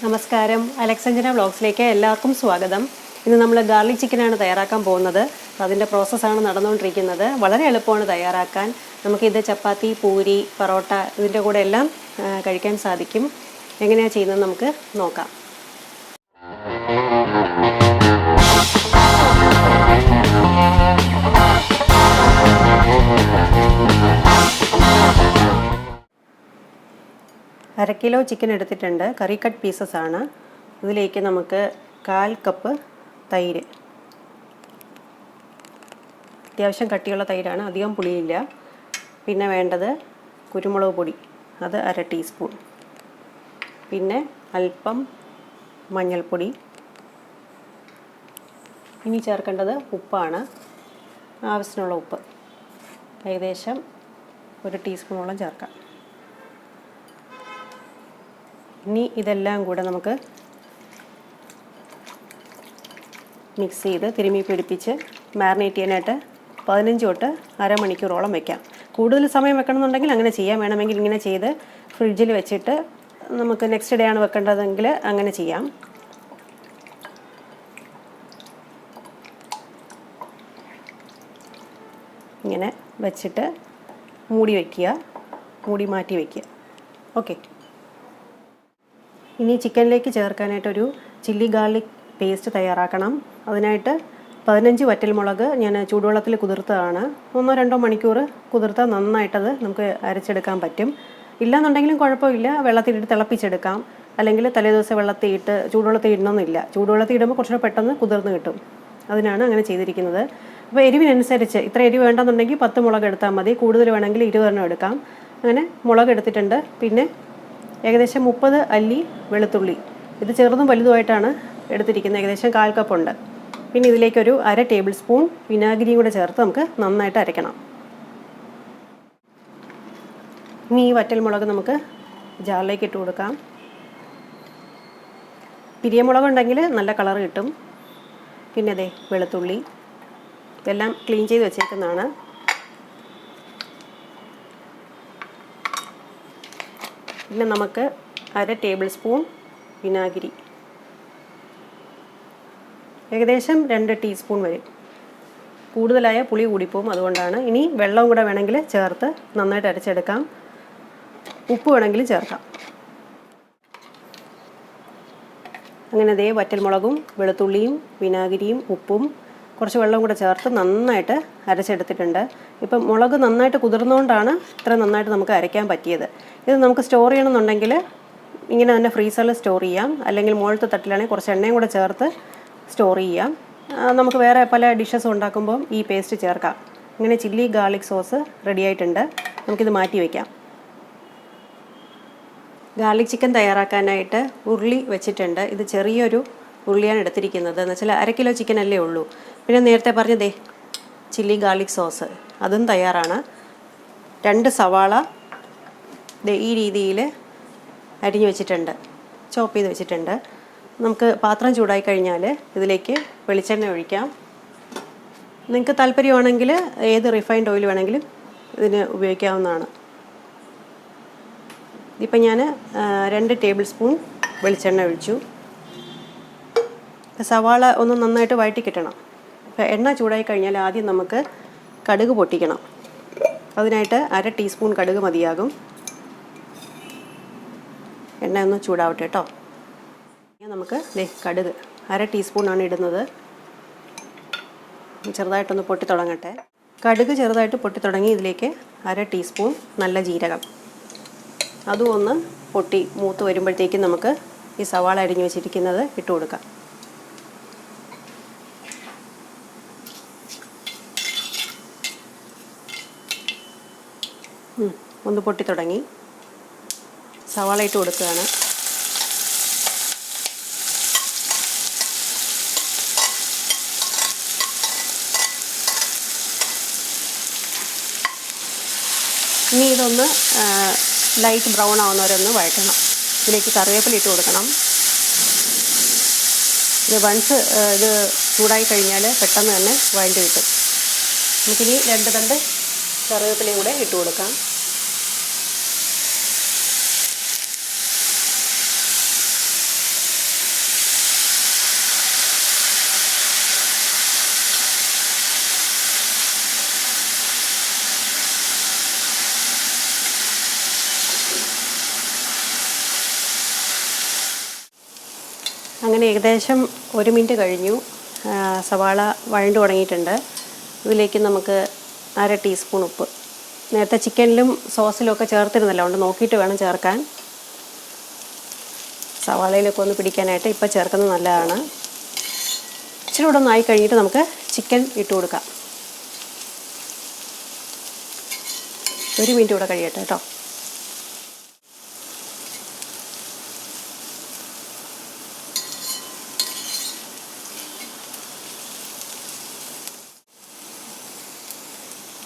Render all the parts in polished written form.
നമസ്കാരം, അലക്സഞ്ജന വ്ലോഗ്സിലേക്ക് എല്ലാവർക്കും സ്വാഗതം. ഇന്ന് നമ്മൾ ഗാർലിക് ചിക്കനാണ് തയ്യാറാക്കാൻ പോകുന്നത്. അതിൻ്റെ പ്രോസസ്സാണ് നടന്നുകൊണ്ടിരിക്കുന്നത്. വളരെ എളുപ്പമാണ് തയ്യാറാക്കാൻ. നമുക്കിത് ചപ്പാത്തി, പൂരി, പൊറോട്ട ഇതിൻ്റെ കൂടെ എല്ലാം കഴിക്കാൻ സാധിക്കും. എങ്ങനെയാണ് ചെയ്യുന്നത് നമുക്ക് നോക്കാം. അര കിലോ ചിക്കൻ എടുത്തിട്ടുണ്ട്. കറി കട്ട് പീസസ് ആണ്. ഇതിലേക്ക് നമുക്ക് 1/4 കപ്പ് തൈര്, അത്യാവശ്യം കട്ടിയുള്ള തൈരാണ്, അധികം പുളിയില്ല. പിന്നെ വേണ്ടത് കുരുമുളക് പൊടി, അത് 1/2 ടീസ്പൂൺ. പിന്നെ അല്പം മഞ്ഞൾപ്പൊടി. ഇനി ചേർക്കേണ്ടത് ഉപ്പാണ്, ആവശ്യത്തിനുള്ള ഉപ്പ് ഏകദേശം 1 ടീസ്പൂണോളം ചേർക്കാം. ഇനി ഇതെല്ലാം കൂടെ നമുക്ക് മിക്സ് ചെയ്ത് തിരുമ്മി പിടിപ്പിച്ച് മാരിനേറ്റ് ചെയ്യാനായിട്ട് 15 തൊട്ട് അരമണിക്കൂറോളം വെക്കാം. കൂടുതൽ സമയം വെക്കണമെന്നുണ്ടെങ്കിൽ അങ്ങനെ ചെയ്യാം. വേണമെങ്കിൽ ഇങ്ങനെ ചെയ്ത് ഫ്രിഡ്ജിൽ വെച്ചിട്ട് നമുക്ക് നെക്സ്റ്റ് ഡേ ആണ് വെക്കേണ്ടതെങ്കിൽ അങ്ങനെ ചെയ്യാം. ഇങ്ങനെ വെച്ചിട്ട് മൂടി വയ്ക്കുക, മൂടി മാറ്റി വയ്ക്കുക. ഓക്കെ. ഇനി ചിക്കനിലേക്ക് ചേർക്കാനായിട്ടൊരു ചില്ലി ഗാർലിക് പേസ്റ്റ് തയ്യാറാക്കണം. അതിനായിട്ട് 15 വറ്റൽമുളക് ഞാൻ ചൂടുവെള്ളത്തിൽ കുതിർത്തതാണ്. 1-2 മണിക്കൂർ കുതിർത്താൽ നന്നായിട്ടത് നമുക്ക് അരച്ചെടുക്കാൻ പറ്റും. ഇല്ലയെന്നുണ്ടെങ്കിലും കുഴപ്പമില്ല, വെള്ളത്തിലിട്ട് തിളപ്പിച്ചെടുക്കാം. അല്ലെങ്കിൽ തലേദിവസം വെള്ളത്തിയിട്ട് ചൂടുവെള്ളത്തിൽ ഇടണമെന്നില്ല. ചൂടുവെള്ളത്തിൽ ഇടുമ്പോൾ കുറച്ചുകൂടെ പെട്ടെന്ന് കുതിർന്ന് കിട്ടും. അതിനാണ് അങ്ങനെ ചെയ്തിരിക്കുന്നത്. അപ്പോൾ എരിവിനനുസരിച്ച് ഇത്ര എരിവ് വേണ്ടെന്നുണ്ടെങ്കിൽ 10 മുളക് എടുത്താൽ മതി. കൂടുതൽ വേണമെങ്കിൽ 20 എടുക്കാം. അങ്ങനെ മുളക് എടുത്തിട്ടുണ്ട്. പിന്നെ ഏകദേശം 30 അല്ലി വെളുത്തുള്ളി, ഇത് ചെറുതും വലുതുമായിട്ടാണ് എടുത്തിരിക്കുന്നത്. ഏകദേശം 1/4 കപ്പുണ്ട്. പിന്നെ ഇതിലേക്കൊരു 1/2 ടേബിൾ സ്പൂൺ വിനാഗിരിയും കൂടെ ചേർത്ത് നമുക്ക് നന്നായിട്ട് അരയ്ക്കണം. ഇനി ഈ വറ്റൽമുളക് നമുക്ക് ജാറിലേക്ക് ഇട്ട് കൊടുക്കാം. പിരിയമുളക് ഉണ്ടെങ്കിൽ നല്ല കളർ കിട്ടും. പിന്നെ അതെ വെളുത്തുള്ളി ഇതെല്ലാം ക്ലീൻ ചെയ്ത് വെച്ചേക്കുന്നതാണ്. പിന്നെ നമുക്ക് 1/2 ടേബിൾ സ്പൂൺ വിനാഗിരി, ഏകദേശം 2 ടീസ്പൂൺ വരും. കൂടുതലായ പുളി കൂടിപ്പോവും, അതുകൊണ്ടാണ്. ഇനി വെള്ളം കൂടെ വേണമെങ്കിൽ ചേർത്ത് നന്നായിട്ട് അരച്ചെടുക്കാം. ഉപ്പ് വേണമെങ്കിൽ ചേർക്കാം. അങ്ങനെ ദേ വറ്റൽമുളകും വെളുത്തുള്ളിയും വിനാഗിരിയും ഉപ്പും കുറച്ച് വെള്ളം കൂടെ ചേർത്ത് നന്നായിട്ട് അരച്ചെടുത്തിട്ടുണ്ട്. ഇപ്പം മുളക് നന്നായിട്ട് കുതിർന്നുകൊണ്ടാണ് ഇത്ര നന്നായിട്ട് നമുക്ക് അരയ്ക്കാൻ പറ്റിയത്. ഇത് നമുക്ക് സ്റ്റോർ ചെയ്യണമെന്നുണ്ടെങ്കിൽ ഇങ്ങനെ തന്നെ ഫ്രീസറിൽ സ്റ്റോർ ചെയ്യാം. അല്ലെങ്കിൽ മുകളിലത്തെ തട്ടിലാണെങ്കിൽ കുറച്ച് എണ്ണയും കൂടെ ചേർത്ത് സ്റ്റോർ ചെയ്യാം. നമുക്ക് വേറെ പല ഡിഷസ് ഉണ്ടാക്കുമ്പം ഈ പേസ്റ്റ് ചേർക്കാം. ഇങ്ങനെ ചില്ലി ഗാർലിക് സോസ് റെഡി ആയിട്ടുണ്ട്. നമുക്കിത് മാറ്റി വയ്ക്കാം. ഗാർലിക് ചിക്കൻ തയ്യാറാക്കാനായിട്ട് ഉരുളി വെച്ചിട്ടുണ്ട്. ഇത് ചെറിയൊരു ഉരുളിയാണ് എടുത്തിരിക്കുന്നത്. എന്ന് വെച്ചാൽ 1/2 കിലോ ചിക്കൻ അല്ലേ ഉള്ളൂ. പിന്നെ നേരത്തെ പറഞ്ഞതേ ചില്ലി ഗാർലിക് സോസ് അതും തയ്യാറാണ്. 2 സവാള ഈ രീതിയിൽ അരിഞ്ഞു വെച്ചിട്ടുണ്ട്, ചോപ്പ് ചെയ്ത് വെച്ചിട്ടുണ്ട്. നമുക്ക് പാത്രം ചൂടായി കഴിഞ്ഞാൽ ഇതിലേക്ക് വെളിച്ചെണ്ണ ഒഴിക്കാം. നിങ്ങൾക്ക് താല്പര്യമാണെങ്കിൽ ഏത് റിഫൈൻഡ് ഓയിൽ വേണമെങ്കിലും ഇതിന് ഉപയോഗിക്കാവുന്നതാണ്. ഇതിപ്പോൾ ഞാൻ 2 ടേബിൾ സ്പൂൺ വെളിച്ചെണ്ണ ഒഴിച്ചു. സവാള ഒന്ന് നന്നായിട്ട് വഴറ്റി കിട്ടണം. അപ്പോൾ എണ്ണ ചൂടായി കഴിഞ്ഞാൽ ആദ്യം നമുക്ക് കടുക് പൊട്ടിക്കണം. അതിനായിട്ട് 1/2 ടീസ്പൂൺ കടുക് മതിയാകും. എണ്ണ ഒന്ന് ചൂടാവട്ടെ കേട്ടോ. നമുക്ക് കടുക് 1/2 ടീസ്പൂണാണ് ഇടുന്നത്. ചെറുതായിട്ടൊന്ന് പൊട്ടി തുടങ്ങട്ടെ. കടുക് ചെറുതായിട്ട് പൊട്ടി തുടങ്ങി. ഇതിലേക്ക് 1/2 ടീസ്പൂൺ നല്ല ജീരകം, അതും ഒന്ന് പൊട്ടി മൂത്ത് വരുമ്പോഴത്തേക്കും നമുക്ക് ഈ സവാള അരിഞ്ഞു വെച്ചിരിക്കുന്നത് ഇട്ട് കൊടുക്കാം. ഒന്ന് പൊട്ടി തുടങ്ങി. സവാള ഇട്ട് കൊടുക്കുകയാണ്. ഇനി ഇതൊന്ന് ലൈറ്റ് ബ്രൗൺ ആവുന്നവരൊന്ന് വഴറ്റണം. ഇതിലേക്ക് കറിവേപ്പില ഇട്ട് കൊടുക്കണം. ഇത് വൺസ് ഇത് ചൂടായി കഴിഞ്ഞാൽ പെട്ടെന്ന് തന്നെ വഴറ്റി കിട്ടും. നമുക്കിനി 2 തണ്ട് കറിവേപ്പിലയും കൂടെ ഇട്ട് കൊടുക്കാം. അങ്ങനെ ഏകദേശം 1 മിനിറ്റ് കഴിഞ്ഞു. സവാള വഴണ്ടു തുടങ്ങിയിട്ടുണ്ട്. ഇതിലേക്ക് നമുക്ക് 1/2 ടീസ്പൂൺ ഉപ്പ്. നേരത്തെ ചിക്കനിലും സോസിലും ഒക്കെ ചേർത്തിരുന്നല്ലോ, അതുകൊണ്ട് നോക്കിയിട്ട് വേണം ചേർക്കാൻ. സവാളയിലൊക്കെ ഒന്ന് പിടിക്കാനായിട്ട് ഇപ്പോൾ ചേർക്കുന്നത് നല്ലതാണ്. ഇച്ചിരി കൂടെ ഒന്നായി കഴിഞ്ഞിട്ട് നമുക്ക് ചിക്കൻ ഇട്ട് കൊടുക്കാം. 1 മിനിറ്റ് കൂടെ കഴിയട്ടെ കേട്ടോ.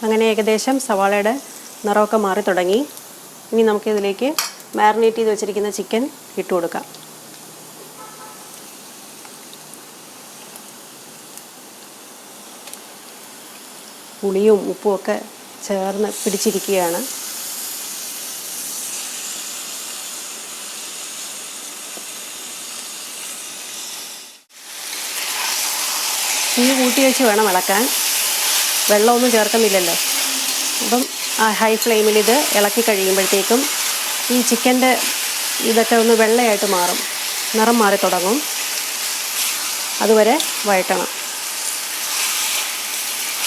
അങ്ങനെ ഏകദേശം സവാളയുടെ നിറമൊക്കെ മാറി തുടങ്ങി. ഇനി നമുക്കിതിലേക്ക് മാരിനേറ്റ് ചെയ്ത് വെച്ചിരിക്കുന്ന ചിക്കൻ ഇട്ട് കൊടുക്കാം. പുളിയും ഉപ്പും ഒക്കെ ചേർന്ന് പിടിച്ചിരിക്കുകയാണ്. തീ കൂട്ടി വെച്ച് വേണം ഇളക്കാൻ. വെള്ളമൊന്നും ചേർക്കുന്നില്ലല്ലോ. അപ്പം ഹൈ ഫ്ലെയിമിൽ ഇത് ഇളക്കി കഴിയുമ്പോഴത്തേക്കും ഈ ചിക്കൻ്റെ ഇതൊക്കെ ഒന്ന് വെള്ളയായിട്ട് മാറും, നിറം മാറി തുടങ്ങും. അതുവരെ വഴറ്റണം.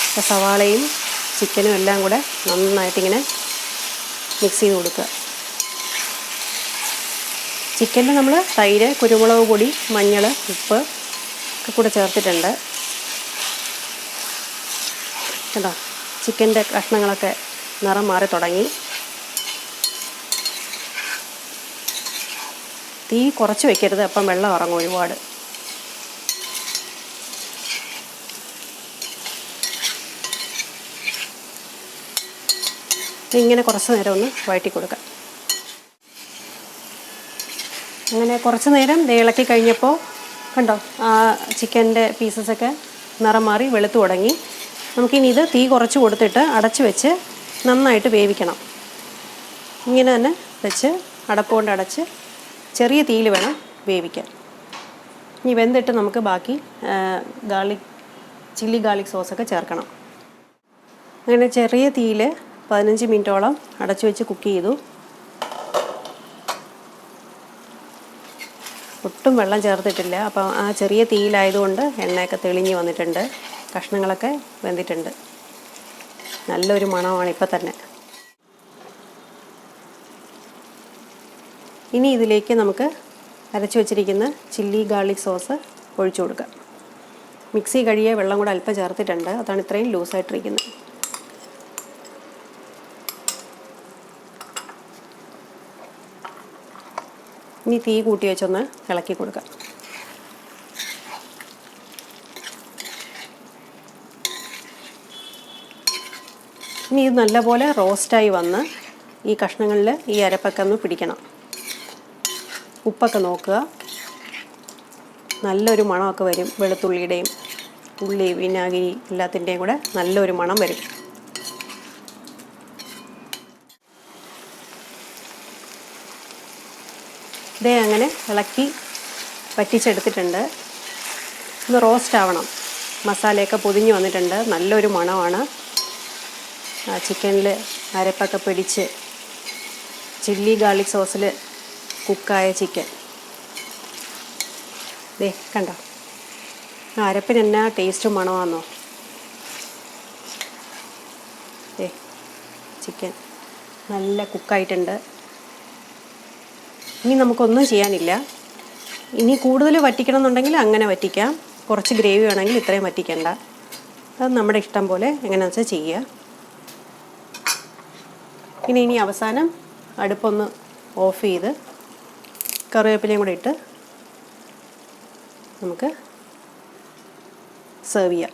അപ്പോൾ സവാളയും ചിക്കനും എല്ലാം കൂടെ നന്നായിട്ടിങ്ങനെ മിക്സ് ചെയ്ത് കൊടുക്കുക. ചിക്കനിൽ നമ്മൾ തൈര്, കുരുമുളക് പൊടി, മഞ്ഞൾ, ഉപ്പ് ഒക്കെ കൂടെ ചേർത്തിട്ടുണ്ട് കേട്ടോ. ചിക്കൻ്റെ കഷ്ണങ്ങളൊക്കെ നിറം മാറി തുടങ്ങി. തീ കുറച്ച് വെക്കരുത്, അപ്പം വെള്ളം ഇറങ്ങും ഒരുപാട്. ഇങ്ങനെ കുറച്ച് നേരം ഒന്ന് വഴറ്റി കൊടുക്കാം. അങ്ങനെ കുറച്ച് നേരം ഇളക്കി കഴിഞ്ഞപ്പോൾ കണ്ടോ, ആ ചിക്കൻ്റെ പീസസൊക്കെ നിറം മാറി വെളുത്തു തുടങ്ങി. നമുക്കിനി ഇത് തീ കുറച്ച് കൊടുത്തിട്ട് അടച്ച് വെച്ച് നന്നായിട്ട് വേവിക്കണം. ഇങ്ങനെ തന്നെ വെച്ച് അടപ്പ് കൊണ്ട് അടച്ച് ചെറിയ തീയിൽ വേണം വേവിക്കാൻ. ഇനി വെന്തിട്ട് നമുക്ക് ബാക്കി ചില്ലി ഗാർലിക് സോസൊക്കെ ചേർക്കണം. അങ്ങനെ ചെറിയ തീയിൽ 15 മിനിറ്റോളം അടച്ചു വെച്ച് കുക്ക് ചെയ്തു. ഒട്ടും വെള്ളം ചേർത്തിട്ടില്ല. അപ്പം ആ ചെറിയ തീയിലായതുകൊണ്ട് എണ്ണയൊക്കെ തെളിഞ്ഞ് വന്നിട്ടുണ്ട്. കഷ്ണങ്ങളൊക്കെ വെന്തിട്ടുണ്ട്. നല്ലൊരു മണമാണ് ഇപ്പം തന്നെ. ഇനി ഇതിലേക്ക് നമുക്ക് അരച്ചു വച്ചിരിക്കുന്ന ചില്ലി ഗാർലിക് സോസ് ഒഴിച്ചു കൊടുക്കാം. മിക്സി കഴിയെ വെള്ളം കൂടെ അല്പം ചേർത്തിട്ടുണ്ട്. അതാണ് ഇത്രയും ലൂസായിട്ടിരിക്കുന്നത്. ഇനി തീ കൂട്ടി വെച്ചൊന്ന് ഇളക്കി കൊടുക്കാം. ഇനി ഇത് നല്ലപോലെ റോസ്റ്റായി വന്ന് ഈ കഷ്ണങ്ങളിൽ ഈ അരപ്പൊക്കെ ഒന്ന് പിടിക്കണം. ഉപ്പൊക്കെ നോക്കുക. നല്ലൊരു മണമൊക്കെ വരും. വെളുത്തുള്ളിയുടെയും ഉള്ളി, വിനാഗിരി എല്ലാത്തിൻ്റെയും കൂടെ നല്ലൊരു മണം വരും. ഇതേ അങ്ങനെ ഇളക്കി വറ്റിച്ചെടുത്തിട്ടുണ്ട്. ഇത് റോസ്റ്റ് ആവണം. മസാലയൊക്കെ പൊതിഞ്ഞ് വന്നിട്ടുണ്ട്. നല്ലൊരു മണമാണ്. ചിക്കനിൽ അരപ്പൊക്കെ പിടിച്ച് ചില്ലി ഗാർലിക് സോസിൽ കുക്കായ ചിക്കൻ ദേ കണ്ടോ. അരപ്പിന് എന്നാ ടേസ്റ്റും മണമാണെന്നോ. ചിക്കൻ നല്ല കുക്കായിട്ടുണ്ട്. ഇനി നമുക്കൊന്നും ചെയ്യാനില്ല. ഇനി കൂടുതൽ വറ്റിക്കണം എന്നുണ്ടെങ്കിൽ അങ്ങനെ വറ്റിക്കാം. കുറച്ച് ഗ്രേവി വേണമെങ്കിൽ ഇത്രയും വറ്റിക്കണ്ട. അത് നമ്മുടെ ഇഷ്ടം പോലെ എങ്ങനെയാണെന്ന് വെച്ചാൽ ചെയ്യുക. ഇനി അവസാനം അടുപ്പൊന്ന് ഓഫ് ചെയ്ത് കറിവേപ്പിലയും കൂടെ ഇട്ട് നമുക്ക് സെർവ് ചെയ്യാം.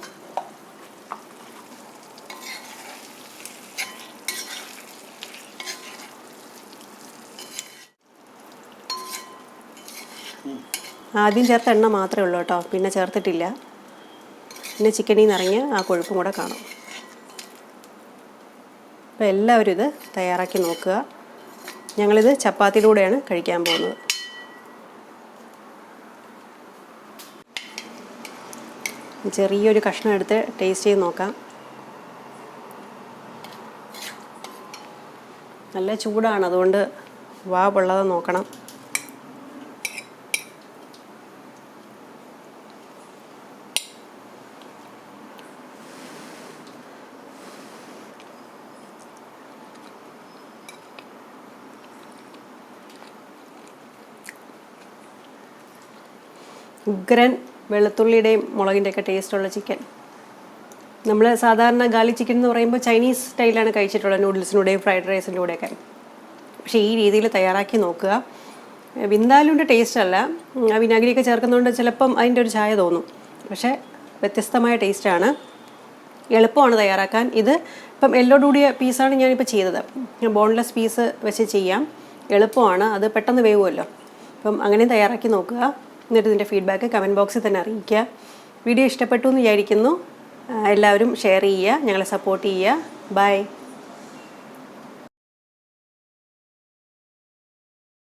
ആദ്യം ചേർത്ത എണ്ണ മാത്രമേ ഉള്ളൂ കേട്ടോ, പിന്നെ ചേർത്തിട്ടില്ല. പിന്നെ ചിക്കനിൽ നിന്ന് ഇറങ്ങിയ ആ കൊഴുപ്പും കൂടെ കാണും. അപ്പോൾ എല്ലാവരും ഇത് തയ്യാറാക്കി നോക്കുക. ഞങ്ങളിത് ചപ്പാത്തിയുടെ കൂടെയാണ് കഴിക്കാൻ പോകുന്നത്. ചെറിയൊരു കഷ്ണം എടുത്ത് ടേസ്റ്റ് ചെയ്ത് നോക്കാം. നല്ല ചൂടാണ്, അതുകൊണ്ട് വാ പൊള്ളാതെ നോക്കണം. ഉഗ്രൻ വെളുത്തുള്ളിയുടെയും മുളകിൻ്റെയൊക്കെ ടേസ്റ്റുള്ള ചിക്കൻ. നമ്മൾ സാധാരണ ഗാർലിക് ചിക്കൻ എന്ന് പറയുമ്പോൾ ചൈനീസ് സ്റ്റൈലാണ് കഴിച്ചിട്ടുള്ളത്, നൂഡിൽസിലൂടെയും ഫ്രൈഡ് റൈസിൻ്റെ കൂടെയൊക്കെ. പക്ഷേ ഈ രീതിയിൽ തയ്യാറാക്കി നോക്കുക. വിന്താലുവിൻ്റെ ടേസ്റ്റ് അല്ല, വിനാഗിരിയൊക്കെ ചേർക്കുന്നതുകൊണ്ട് ചിലപ്പം അതിൻ്റെ ഒരു ചായ തോന്നും. പക്ഷേ വ്യത്യസ്തമായ ടേസ്റ്റാണ്, എളുപ്പമാണ് തയ്യാറാക്കാൻ. ഇത് ഇപ്പം എല്ലോടുകൂടിയ പീസാണ് ഞാനിപ്പോൾ ചെയ്തത്. ബോൺലെസ് പീസ് വെച്ച് ചെയ്യാം, എളുപ്പമാണ്, അത് പെട്ടെന്ന് വേവുമല്ലോ. അപ്പം അങ്ങനെ തയ്യാറാക്കി നോക്കുക. എന്നിട്ട് ഇതിൻ്റെ ഫീഡ്ബാക്ക് കമൻറ്റ് ബോക്സിൽ തന്നെ അറിയിക്കുക. വീഡിയോ ഇഷ്ടപ്പെട്ടു എന്ന് വിചാരിക്കുന്നു. എല്ലാവരും ഷെയർ ചെയ്യുക, ഞങ്ങളെ സപ്പോർട്ട് ചെയ്യുക. ബൈ.